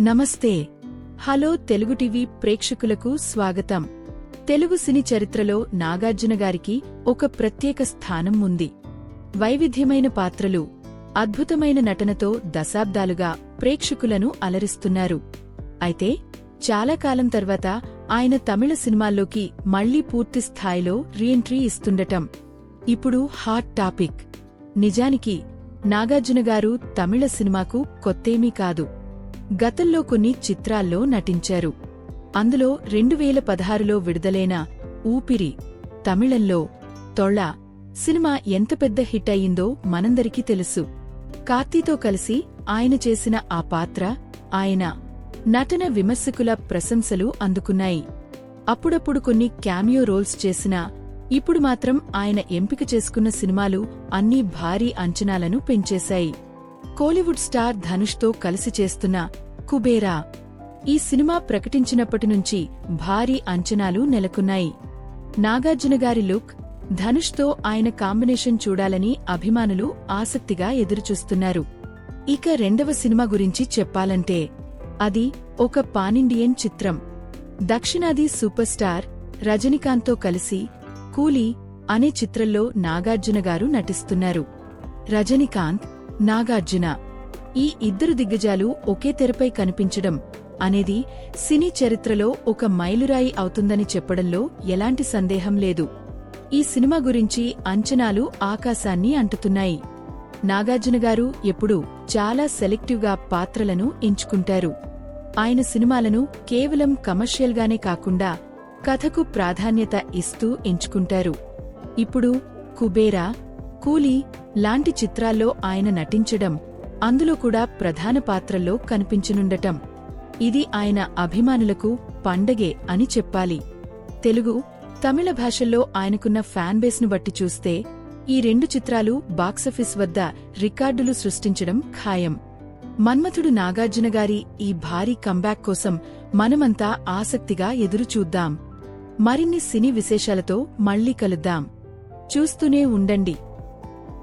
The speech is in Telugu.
నమస్తే. హలో తెలుగు టీవీ ప్రేక్షకులకు స్వాగతం. తెలుగు సినీ చరిత్రలో నాగార్జునగారికి ఒక ప్రత్యేక స్థానం ఉంది. వైవిధ్యమైన పాత్రలు, అద్భుతమైన నటనతో దశాబ్దాలుగా ప్రేక్షకులను అలరిస్తున్నారు. అయితే చాలా కాలం తర్వాత ఆయన తమిళ సినిమాల్లోకి మళ్లీ పూర్తి స్థాయిలో రీఎంట్రీ ఇస్తుండటం ఇప్పుడు హాట్ టాపిక్. నిజానికి నాగార్జునగారు తమిళ సినిమాకు కొత్తేమీ కాదు. గతంలో కొన్ని చిత్రాల్లో నటించారు. అందులో 2016లో విడుదలైన ఊపిరి, తమిళంలో తొళ సినిమా ఎంత పెద్ద హిట్ అయిందో మనందరికీ తెలుసు. కార్తీతో కలిసి ఆయన చేసిన ఆ పాత్ర, ఆయన నటన విమర్శకుల ప్రశంసలు అందుకున్నాయి. అప్పుడప్పుడు కొన్ని క్యామియో రోల్స్ చేసినా ఇప్పుడు మాత్రం ఆయన ఎంపిక చేసుకున్న సినిమాలు అన్నీ భారీ అంచనాలను పెంచేశాయి. కోలీవుడ్ స్టార్ ధనుష్తో కలిసి చేస్తున్న కుబేరా ఈ సినిమా ప్రకటించినప్పటినుంచి భారీ అంచనాలు నెలకొన్నాయి. నాగార్జునగారి లుక్, ధనుష్తో ఆయన కాంబినేషన్ చూడాలని అభిమానులు ఆసక్తిగా ఎదురుచూస్తున్నారు. ఇక రెండవ సినిమా గురించి చెప్పాలంటే అది ఒక పానిండియన్ చిత్రం. దక్షిణాది సూపర్ స్టార్ రజనీకాంత్తో కలిసి కూలీ అనే చిత్రంలో నాగార్జునగారు నటిస్తున్నారు. రజనీకాంత్, నాగార్జున ఈ ఇద్దరు దిగ్గజాలు ఒకే తెరపై కనిపించడం అనేది సినీ చరిత్రలో ఒక మైలురాయి అవుతుందని చెప్పడంలో ఎలాంటి సందేహం లేదు. ఈ సినిమా గురించి అంచనాలు ఆకాశాన్ని అంటుతున్నాయి. నాగార్జునగారు ఎప్పుడూ చాలా సెలెక్టివ్గా పాత్రలను ఎంచుకుంటారు. ఆయన సినిమాలను కేవలం కమర్షియల్గానే కాకుండా కథకు ప్రాధాన్యత ఇస్తూ ఎంచుకుంటారు. ఇప్పుడు కుబేరా, కూలీ లాంటి చిత్రాల్లో ఆయన నటించడం, అందులో కూడా ప్రధాన పాత్రల్లో కనిపించనుండటం ఇది ఆయన అభిమానులకు పండగే అని చెప్పాలి. తెలుగు, తమిళ భాషల్లో ఆయనకున్న ఫ్యాన్ బేస్ను బట్టి చూస్తే ఈ రెండు చిత్రాలు బాక్సాఫీస్ వద్ద రికార్డులు సృష్టించడం ఖాయం. మన్మథుడు నాగార్జునగారి ఈ భారీ కంబ్యాక్ కోసం మనమంతా ఆసక్తిగా ఎదురుచూద్దాం. మరిన్ని సినీ విశేషాలతో మళ్లీ కలుద్దాం. చూస్తూనే ఉండండి.